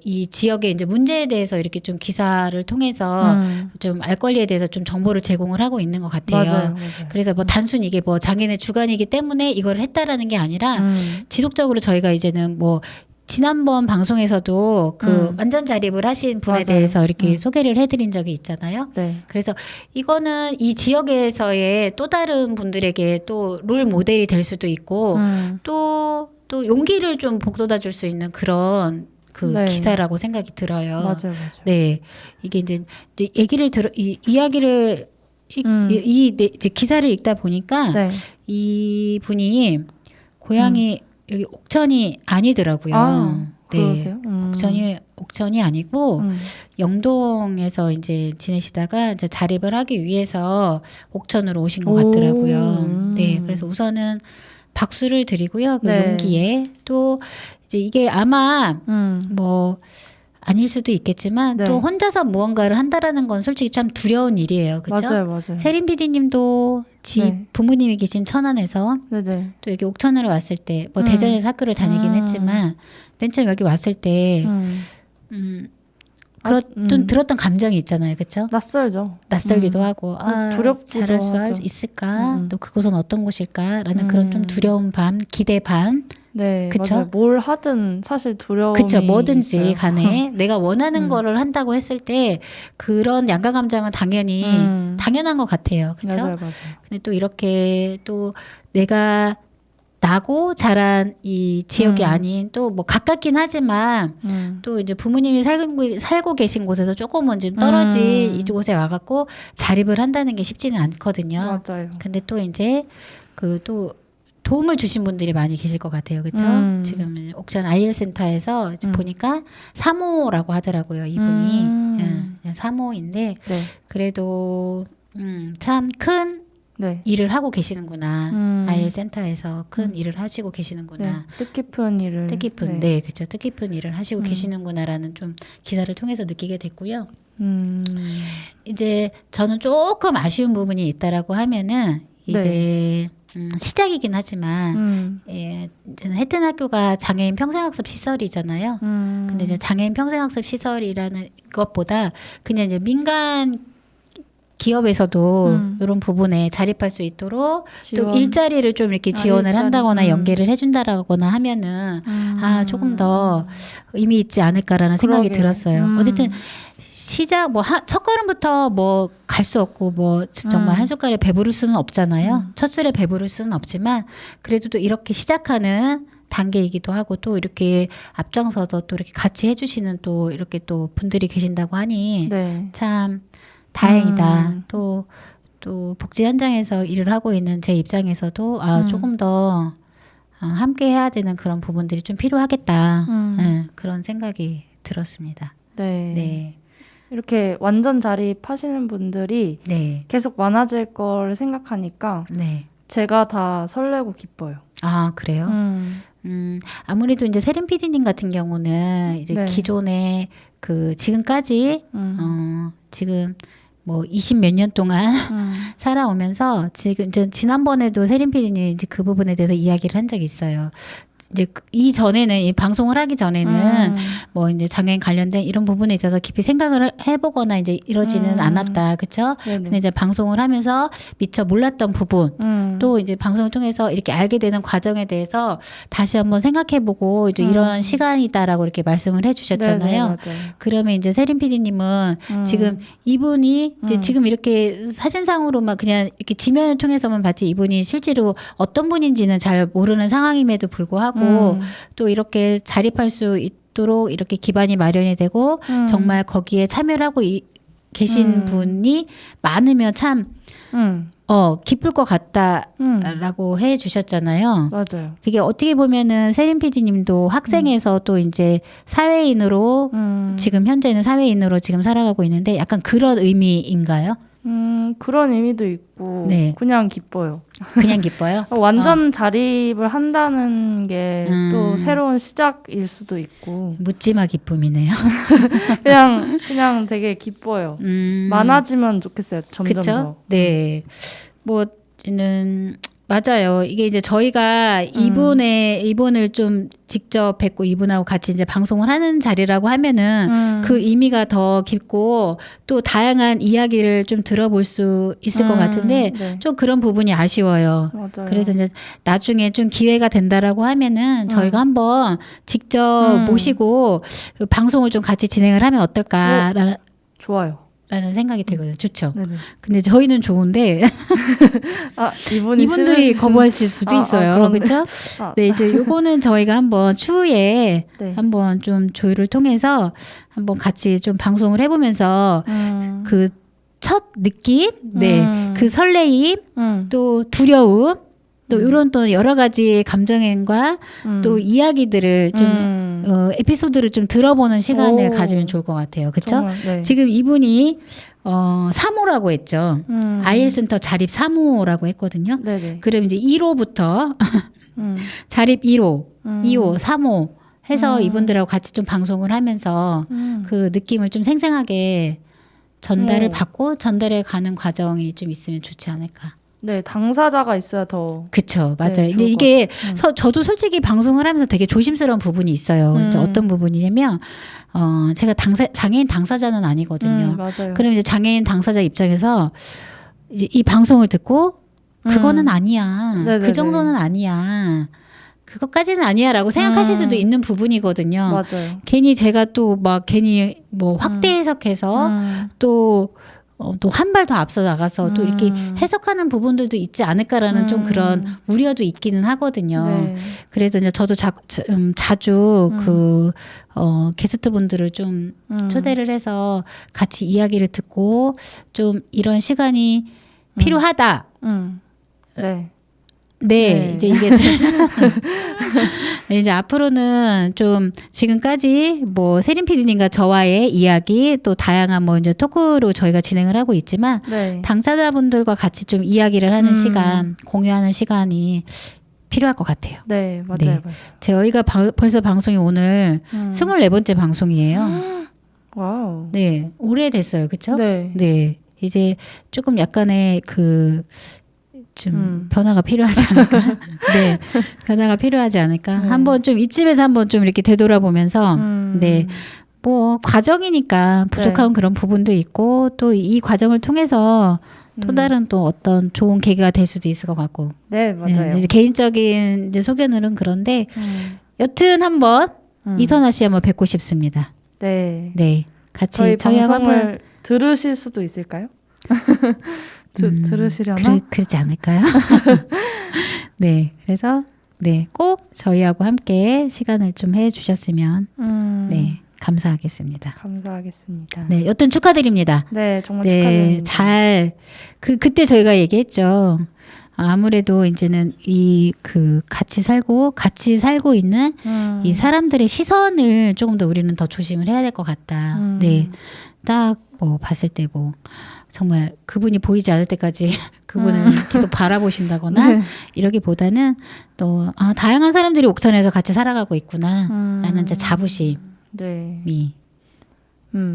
이 지역의 이제 문제에 대해서 이렇게 좀 기사를 통해서 좀 알 권리에 대해서 좀 정보를 제공을 하고 있는 것 같아요. 맞아요. 그래서 뭐 단순히 이게 뭐 장애인의 주관이기 때문에 이걸 했다라는 게 아니라 지속적으로 저희가 이제는 뭐 지난번 방송에서도 완전 자립을 하신 분에 맞아요. 대해서 이렇게 소개를 해드린 적이 있잖아요. 네. 그래서 이거는 이 지역에서의 또 다른 분들에게 또 롤 모델이 될 수도 있고 또 용기를 좀 북돋아 줄 수 있는 그런 네. 기사라고 생각이 들어요. 맞아요. 네, 이게 이제 이야기를 이제 기사를 읽다 보니까 네. 이 분이 고향이 여기 옥천이 아니더라고요. 그러세요? 옥천이 아니고 영동에서 이제 지내시다가 이제 자립을 하기 위해서 옥천으로 오신 것 같더라고요. 네, 그래서 우선은 박수를 드리고요. 그 네. 용기에 또 이제 이게 아마 뭐 아닐 수도 있겠지만 네. 또 혼자서 무언가를 한다라는 건 솔직히 참 두려운 일이에요. 그렇죠? 맞아요. 세린 PD님도 네. 부모님이 계신 천안에서 네네. 또 여기 옥천으로 왔을 때 뭐 대전에서 학교를 다니긴 했지만 맨 처음 여기 왔을 때 좀 들었던 감정이 있잖아요. 그렇죠? 낯설죠. 낯설기도 하고 두렵기도 잘할 수 하죠. 있을까? 또 그곳은 어떤 곳일까라는 그런 좀 두려운 반, 기대 반 네, 그쵸? 맞아요. 뭘 하든 사실 두려움이 그쵸. 뭐든지 있어요. 간에 내가 원하는 음. 거를 한다고 했을 때 그런 양가 감정은 당연히 당연한 것 같아요. 그쵸? 맞아요, 맞아요. 근데 또 이렇게 또 내가 나고 자란 이 지역이 아닌 또 뭐 가깝긴 하지만 또 이제 부모님이 살고 계신 곳에서 조금은 좀 떨어진 이곳에 와갖고 자립을 한다는 게 쉽지는 않거든요. 맞아요. 근데 또 이제 그 또 도움을 주신 분들이 많이 계실 것 같아요. 그렇죠? 지금 옥천 아이엘 센터에서 보니까 사모라고 하더라고요. 이분이 그냥 사모인데 네. 그래도 참 큰 네. 일을 하고 계시는구나. 아이엘 센터에서 큰 일을 하시고 네. 계시는구나. 뜻깊은 일을. 뜻깊은 네. 그렇죠. 뜻깊은 일을 하시고 계시는구나라는 좀 기사를 통해서 느끼게 됐고요. 이제 저는 조금 아쉬운 부분이 있다라고 하면은 이제 시작이긴 하지만 예, 이제는 해튼 학교가 장애인 평생학습 시설이잖아요. 근데 이제 장애인 평생학습 시설이라는 것보다 그냥 이제 민간 기업에서도 이런 부분에 자립할 수 있도록 지원. 또 일자리를 좀 이렇게 지원을 일자리. 한다거나 연계를 해준다라거나 하면은 아 조금 더 의미 있지 않을까라는 생각이 그러게요. 들었어요. 어쨌든 시작 뭐 첫 걸음부터 뭐 갈 수 없고 뭐 정말 한 숟갈에 배부를 수는 없잖아요. 첫 술에 배부를 수는 없지만 그래도 또 이렇게 시작하는 단계이기도 하고 또 이렇게 앞장서서 또 이렇게 같이 해주시는 또 이렇게 또 분들이 계신다고 하니 네. 참 다행이다. 또 복지 현장에서 일을 하고 있는 제 입장에서도 아 조금 더 함께 해야 되는 그런 부분들이 좀 필요하겠다. 네, 그런 생각이 들었습니다. 네. 네, 이렇게 완전 자립하시는 분들이 네, 계속 많아질 걸 생각하니까 네. 제가 다 설레고 기뻐요. 아 그래요? 아무래도 이제 세림 PD님 같은 경우는 이제 네. 기존에 그 지금까지 지금 뭐 20 몇 년 동안 살아오면서 지금 이제 지난번에도 세림 PD님이 이제 그 부분에 대해서 이야기를 한 적이 있어요. 이제 이 전에는 이 방송을 하기 전에는 뭐 이제 장애인 관련된 이런 부분에 있어서 깊이 생각을 해보거나 이제 이러지는 않았다, 그렇죠? 근데 이제 방송을 하면서 미처 몰랐던 부분, 또 이제 방송을 통해서 이렇게 알게 되는 과정에 대해서 다시 한번 생각해보고 이제 이런 시간이다라고 이렇게 말씀을 해주셨잖아요. 그러면 이제 세림 PD님은 지금 이분이 이제 지금 이렇게 사진상으로만 그냥 이렇게 지면을 통해서만 봤지 이분이 실제로 어떤 분인지는 잘 모르는 상황임에도 불구하고 또 이렇게 자립할 수 있도록 이렇게 기반이 마련이 되고 정말 거기에 참여를 하고 계신 분이 많으면 참 기쁠 것 같다라고 해 주셨잖아요. 맞아요. 그게 어떻게 보면은 세림 PD님도 학생에서 또 이제 사회인으로 지금 현재는 사회인으로 지금 살아가고 있는데 약간 그런 의미인가요? 그런 의미도 있고 네. 그냥 기뻐요. 그냥 기뻐요? 완전 자립을 한다는 게 또 새로운 시작일 수도 있고 묻지마 기쁨이네요. 그냥 되게 기뻐요. 음. 많아지면 좋겠어요. 점점 그쵸? 더. 네. 뭐는 맞아요. 이게 이제 저희가 이분을 좀 직접 뵙고 이분하고 같이 이제 방송을 하는 자리라고 하면은 그 의미가 더 깊고 또 다양한 이야기를 좀 들어볼 수 있을 것 같은데 네. 좀 그런 부분이 아쉬워요. 맞아요. 그래서 이제 나중에 좀 기회가 된다라고 하면은 저희가 한번 직접 모시고 방송을 좀 같이 진행을 하면 어떨까라는 좋아요. 생각이 들거든요. 좋죠. 네네. 근데 저희는 좋은데 이분들이 이분들이 거부하실 수도 있어요. 그런데. 그렇죠? 아. 네, 이제 요거는 저희가 한번 추후에 네. 한번 좀 조율을 통해서 한번 같이 좀 방송을 해보면서 그 첫 느낌, 네, 그 설레임, 또 두려움, 또 이런 또 여러 가지 감정과 또 이야기들을 좀 에피소드를 좀 들어보는 시간을 오. 가지면 좋을 것 같아요. 그렇죠? 네. 지금 이분이 3호라고 했죠. 아이엘 센터 자립 3호라고 했거든요. 네네. 그럼 이제 1호부터 자립 1호, 2호, 3호 해서 이분들하고 같이 좀 방송을 하면서 그 느낌을 좀 생생하게 전달을 받고 전달해 가는 과정이 좀 있으면 좋지 않을까. 네, 당사자가 있어야 더. 그쵸, 맞아요. 네, 근데 좋을 이게 저도 솔직히 방송을 하면서 되게 조심스러운 부분이 있어요. 이제 어떤 부분이냐면 제가 장애인 당사자는 아니거든요. 맞아요. 그럼 이제 장애인 당사자 입장에서 이제 이 방송을 듣고 그거는 아니야. 네네네. 그 정도는 아니야. 그것까지는 아니야라고 생각하실 수도 있는 부분이거든요. 맞아요. 괜히 제가 또 막 괜히 뭐 확대 해석해서 또 한 발 더 앞서 나가서 또 이렇게 해석하는 부분들도 있지 않을까라는 좀 그런 우려도 있기는 하거든요. 네. 그래서 이제 저도 자주 그 게스트 분들을 좀 초대를 해서 같이 이야기를 듣고 좀 이런 시간이 필요하다. 네. 네, 네. 이제 이게 이제 앞으로는 좀 지금까지 뭐 세린 PD님과 저와의 이야기 또 다양한 뭐 이제 토크로 저희가 진행을 하고 있지만 네. 당사자분들과 같이 좀 이야기를 하는 시간, 공유하는 시간이 필요할 것 같아요. 네, 맞아요. 네. 맞아요. 저희가 벌써 방송이 오늘 24번째 방송이에요. 와우. 네, 오래됐어요, 그렇죠? 네. 네, 이제 조금 약간의 그 좀 변화가 필요하지 않을까? 네, 변화가 필요하지 않을까? 한번 좀 이쯤에서 한번 좀 이렇게 되돌아보면서 네, 뭐 과정이니까 부족한 그런 부분도 있고 또 이 과정을 통해서 또 다른 또 어떤 좋은 계기가 될 수도 있을 것 같고. 네, 맞아요. 네, 이제 개인적인 이제 소견으로는 그런데 여튼 한번 이선아 씨 한번 뵙고 싶습니다. 네. 네, 같이 저희 저희하고 방송을 한번 들으실 수도 있을까요? 들으시려나? 그렇지 않을까요? 네, 그래서 네, 꼭 저희하고 함께 시간을 좀 해주셨으면 네 감사하겠습니다. 감사하겠습니다. 네, 여튼 축하드립니다. 네, 정말 네, 축하드립니다. 잘 그때 저희가 얘기했죠. 아무래도 이제는 이 그 같이 살고 있는 이 사람들의 시선을 조금 더 우리는 더 조심을 해야 될 것 같다. 네, 딱 뭐 봤을 때 뭐 정말 그분이 보이지 않을 때까지 그분을 계속 바라보신다거나 네. 이러기보다는 또 다양한 사람들이 옥천에서 같이 살아가고 있구나라는 이제 자부심이 네.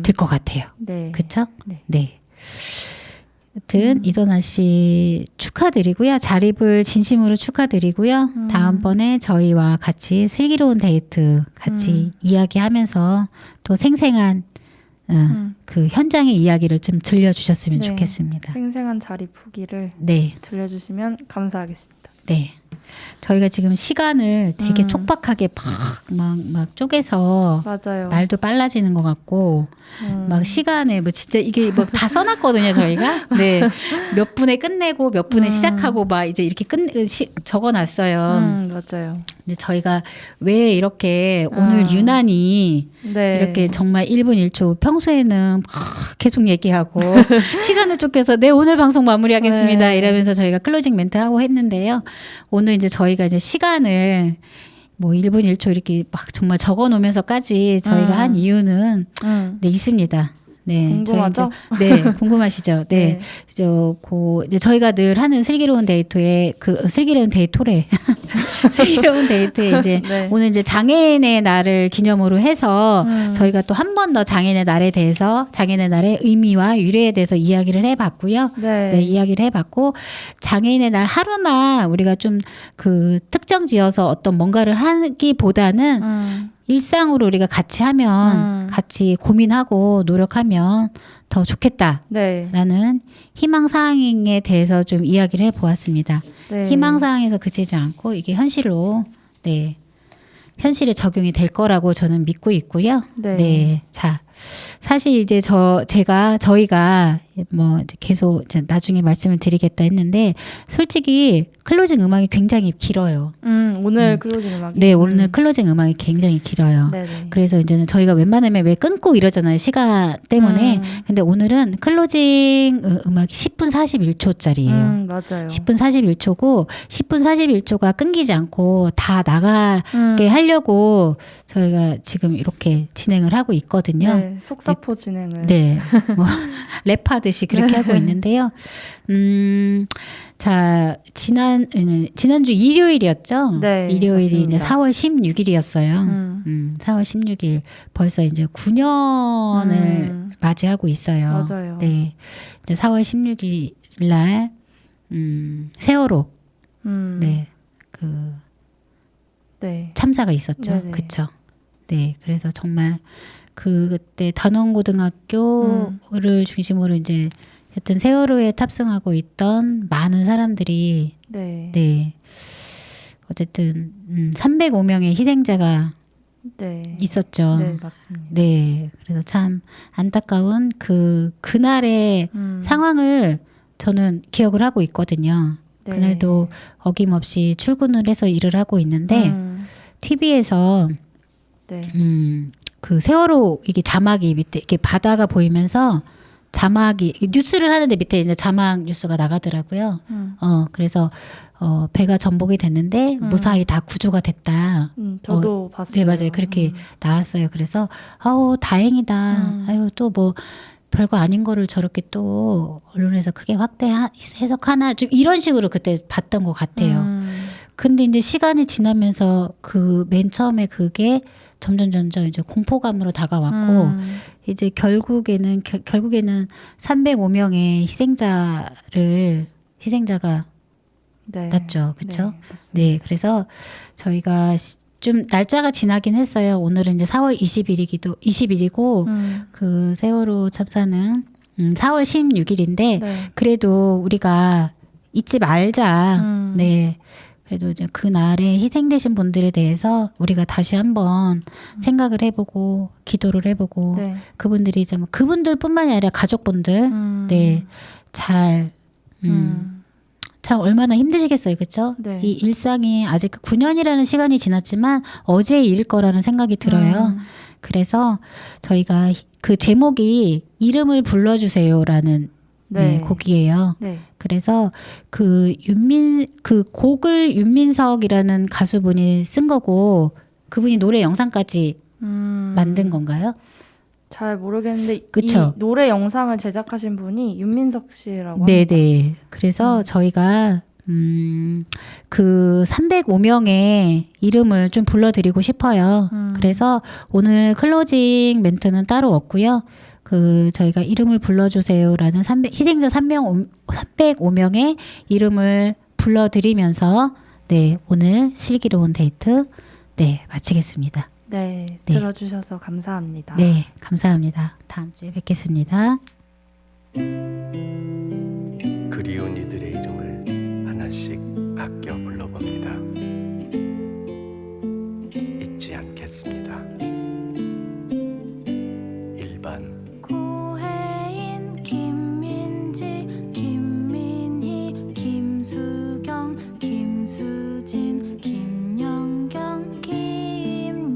들 것 같아요. 네. 그렇죠? 네. 네. 여튼 이선아 씨 축하드리고요. 자립을 진심으로 축하드리고요. 다음번에 저희와 같이 슬기로운 데이트 같이 이야기하면서 또 생생한 그 현장의 이야기를 좀 들려주셨으면 네. 좋겠습니다. 생생한 자리 푸기를 네, 들려주시면 감사하겠습니다. 네. 저희가 지금 시간을 되게 촉박하게 막 쪼개서 맞아요. 말도 빨라지는 것 같고 막 시간에 뭐 진짜 이게 뭐 다 써놨거든요 저희가. 네, 몇 분에 끝내고 몇 분에 시작하고 막 이제 이렇게 적어놨어요. 맞아요. 근데 저희가 왜 이렇게 오늘 유난히 네. 이렇게 정말 1분 1초 평소에는 막 계속 얘기하고 시간을 쫓겨서 네 오늘 방송 마무리하겠습니다 네. 이러면서 저희가 클로징 멘트 하고 했는데요. 오늘 이제 저희가 이제 시간을 뭐 1분 1초 이렇게 막 정말 적어 놓으면서까지 저희가 한 이유는 네 있습니다. 네, 궁금하죠? 저희 이제, 네, 궁금하시죠? 네, 이제 저희가 늘 하는 슬기로운 데이터에 슬기로운 데이터래, 슬기로운 데이트에 이제 네. 오늘 이제 장애인의 날을 기념으로 해서 저희가 또 한 번 더 장애인의 날에 대해서 장애인의 날의 의미와 유래에 대해서 이야기를 해봤고요. 네. 네, 이야기를 해봤고 장애인의 날 하루만 우리가 좀 그 특정 지어서 어떤 뭔가를 하기보다는 일상으로 우리가 같이 하면 같이 고민하고 노력하면 더 좋겠다라는 네. 희망사항에 대해서 좀 이야기를 해보았습니다. 네. 희망사항에서 그치지 않고 이게 현실로 현실에 적용이 될 거라고 저는 믿고 있고요. 네. 자, 사실 이제 저희가 뭐 이제 계속 이제 나중에 말씀을 드리겠다 했는데 솔직히 클로징 음악이 굉장히 길어요. 오늘 클로징 음악이. 네, 오늘 클로징 음악이 굉장히 길어요. 네네. 그래서 이제는 저희가 웬만하면 왜 끊고 이러잖아요. 시간 때문에. 근데 오늘은 클로징 음악이 10분 41초짜리예요. 맞아요. 10분 41초고 10분 41초가 끊기지 않고 다 나가게 하려고 저희가 지금 이렇게 진행을 하고 있거든요. 네. 속사포 진행을. 네, 뭐 랩하듯이 그렇게 하고 있는데요. 자, 지난주 일요일이었죠? 네, 일요일이 이제 맞습니다. 4월 16일이었어요. 4월 16일 벌써 이제 9년을 맞이하고 있어요. 맞아요. 네, 이제 4월 16일 날 세월호 네. 참사가 있었죠. 네네. 그렇죠. 네, 그래서 정말 그때 단원고등학교를 중심으로 이제 여튼 세월호에 탑승하고 있던 많은 사람들이 네. 네, 어쨌든 305명의 희생자가 네. 있었죠. 네, 맞습니다. 네, 그래서 참 안타까운 그날의 상황을 저는 기억을 하고 있거든요. 네. 그날도 어김없이 출근을 해서 일을 하고 있는데 TV에서 네. 그 세월호 이게 자막이 밑에 이렇게 바다가 보이면서 자막이 뉴스를 하는데 밑에 이제 자막 뉴스가 나가더라고요. 그래서 배가 전복이 됐는데 무사히 다 구조가 됐다. 저도 봤어요. 네, 맞아요. 그렇게 나왔어요. 그래서 아우 다행이다. 아유 또 뭐 별거 아닌 거를 저렇게 또 언론에서 크게 확대 해석하나 좀 이런 식으로 그때 봤던 것 같아요. 근데 이제 시간이 지나면서 그 맨 처음에 그게 점점 이제 공포감으로 다가왔고 이제 결국에는 305명의 희생자가 네. 났죠. 그렇죠? 네, 맞습니다. 네, 그래서 저희가 좀 날짜가 지나긴 했어요. 오늘은 이제 4월 20일이고 그 세월호 참사는 4월 16일인데 네. 그래도 우리가 잊지 말자. 네. 그래도 이제 그날에 희생되신 분들에 대해서 우리가 다시 한번 생각을 해보고 기도를 해보고 네. 그분들이 좀 그분들뿐만이 아니라 가족분들 네. 잘 참 얼마나 힘드시겠어요, 그렇죠? 네. 이 일상이 아직 9년이라는 시간이 지났지만 어제의 일일 거라는 생각이 들어요. 그래서 저희가 그 제목이 이름을 불러주세요라는 네, 곡이에요. 네. 그래서 그 곡을 윤민석이라는 가수분이 쓴 거고 그분이 노래 영상까지 만든 건가요? 잘 모르겠는데 그쵸? 이 노래 영상을 제작하신 분이 윤민석 씨라고 합니다. 네네. 그래서 저희가 그 305명의 이름을 좀 불러드리고 싶어요. 그래서 오늘 클로징 멘트는 따로 없고요. 그 저희가 이름을 불러주세요라는 희생자 305명의 이름을 불러드리면서 네 오늘 슬기로운 데이트 네 마치겠습니다. 네, 네. 들어주셔서 감사합니다. 네 감사합니다. 다음 주에 뵙겠습니다. 그리운 이들의 이름을 하나씩 아껴 불러봅니다. 잊지 않겠습니다. 1번 고혜인 김민지 김민희 김수경 김수진 김영경 김예은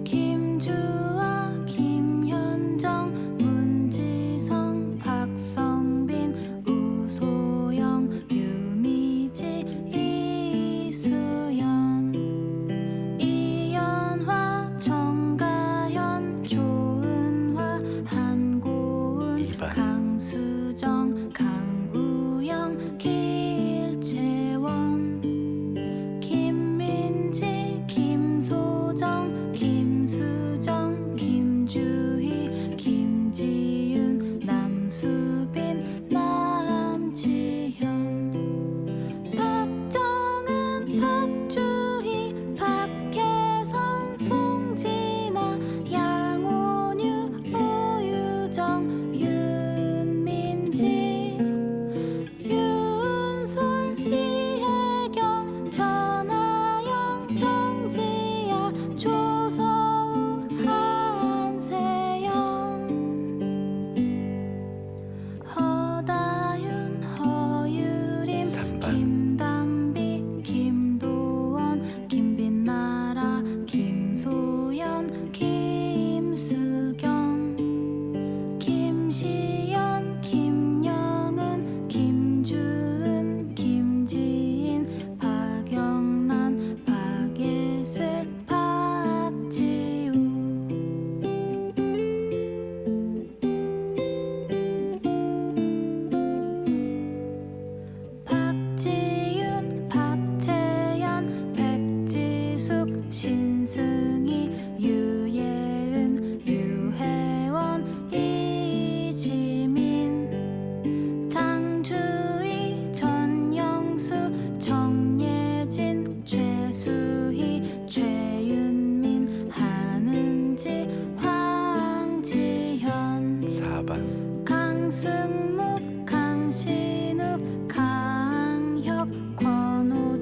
김주아 김현정 문지성 박성빈 우소영 유미지 이수연 이연화 정가현 조은화 한고은 2번 강수정 강우영 길채원 김민지 김소정 김수정 김주희 김지윤 남수빈 남지현 박정은 박주희 박혜선 송진아 양온유 오유정 윤민지 윤솔 이혜경 전하영 정지야 조서우 한세영 허다윤 허유림 3번 김담비 김도원 김빛나라 김소연 김수경 김시연 김영은 김주은 김지인 박영란 박예슬 박지우 박지윤 박채연 백지숙 신승희 유예은 유혜원 이지민 장주희 전영수 정예진 최수희 최윤민 한은지 황지현 4번 강승묵 강신욱 강혁 권호준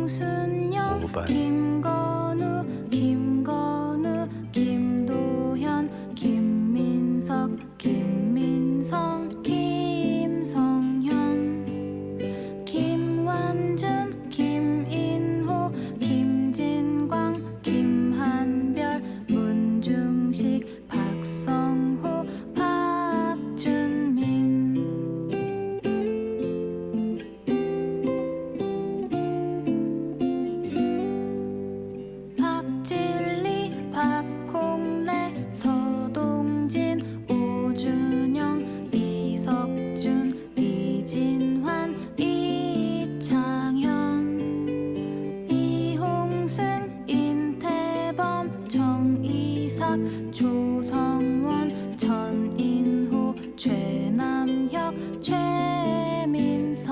홍순영 5번 김건우 김건우 김도현 김민석 김민성 김성현 김완준 김인호 김진광 김한별 문중식 박성호 박준민 박진리 박홍래 서동진 오준영 이석준 이진환 이창현 이홍승 인태범 정이삭 조성원 전인호 최남혁 최민석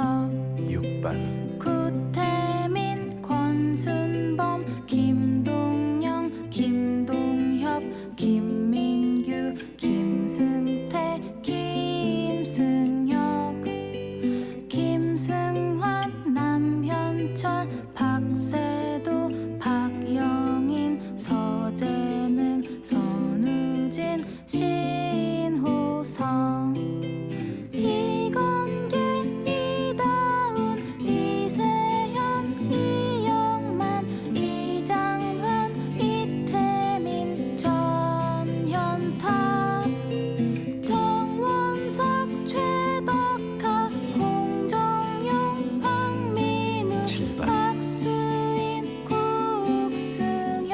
6번 구태민 권순범 김동영 김동협 김민규 김승태 김승혁 김승환 남현철 박세도 박영인 서재능 선우진 신호성 이건계 이다운 이세현 이영만 이장환 이태민 전현탁 정원석 최덕하 홍정용 박민우 7번 박수인 국승현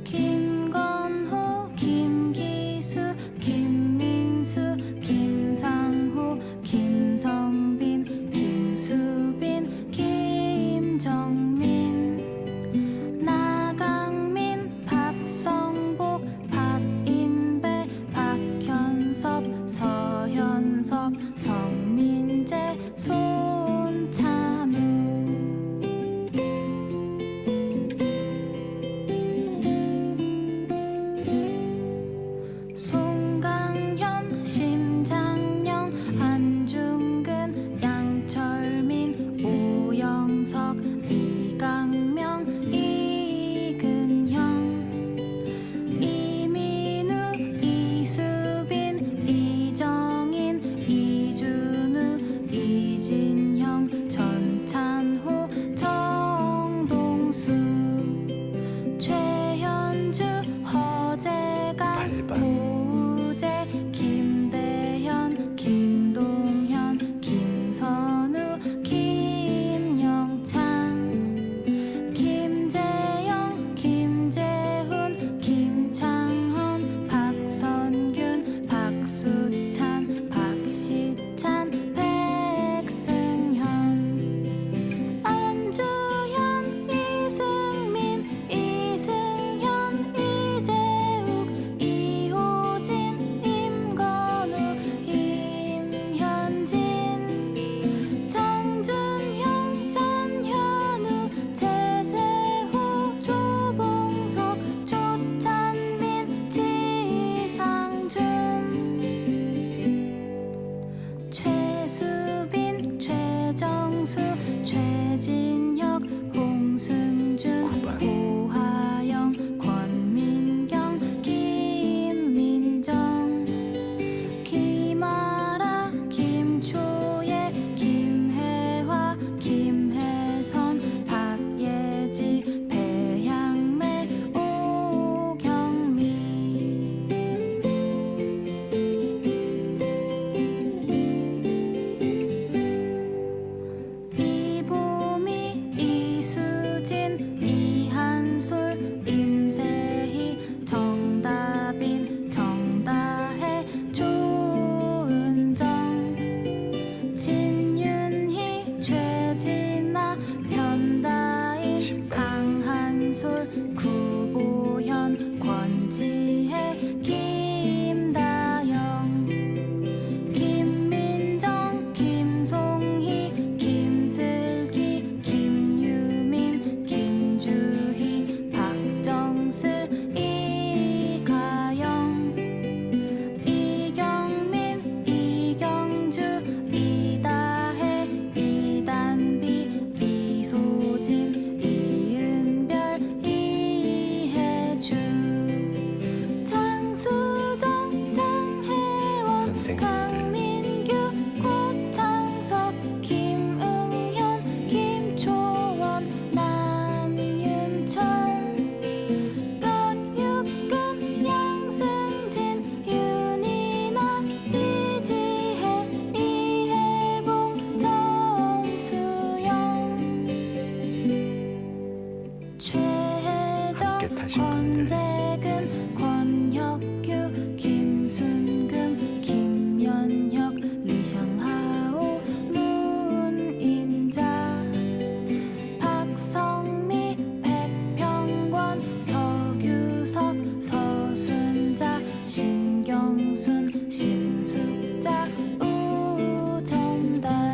김건호 김기수 김민수 김상호 김성빈 김수빈 김정민 나강민 박성복 박인배 박현섭 서현섭 성민재 손찬우 송강현 심장영 안중근 양철민 오영석 이강명 이근형 이민우 이수빈 이정인 이준우 이진형 전찬호 정동수 최현주 허재강 8번 오우재 김대현 김동현 김선우 김영창 김재영 김재훈 김창헌 박선균 박수찬 박시찬 백승현 안주현 이승민 이승현 이재욱 이호진 임건우 임현진 장준형 전현우 최세호 조봉석 조찬민 지상준 최수빈 최정수 최진혁 홍승준 9번 고하영 권민경 김민정 김아라 김초예 김혜화 김혜선 박예지 배향매 오경미 이보미 이수진 이한솔 임세희 정다빈 정다혜 조은정 진윤희 최진아 변다인 10번 강한솔 구보현 권지혜 김다영 김민정 김송희 김슬기 김유민 김주희 박정슬 이가영 이경민 이경주 이다혜 이단 하신 분들 권재근, 권혁규, 김순금, 김연혁, 리샹하오, 문인자, 박성미, 백병권, 서규석, 서순자, 신경순, 심숙자, 우정달.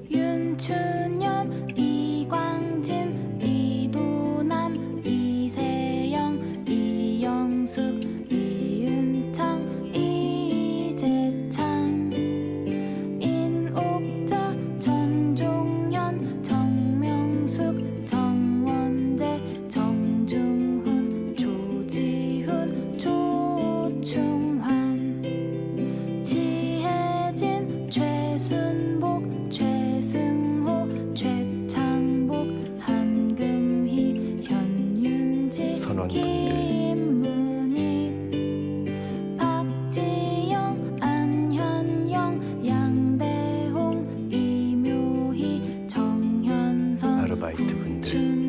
윤춘연, 이광진, 이도남, 이세영, 이영숙, 이은창, 이재창, 인옥자, 전종현, 정명숙, 정원재, 정중훈, 조지훈, 조충환, 지혜진, 최순복, 최승호, 최창복, 한금희, 현윤지, 선원분들 김문희, 박지영, 안현영, 양대홍, 이묘희, 정현선, 아르바이트 분들 준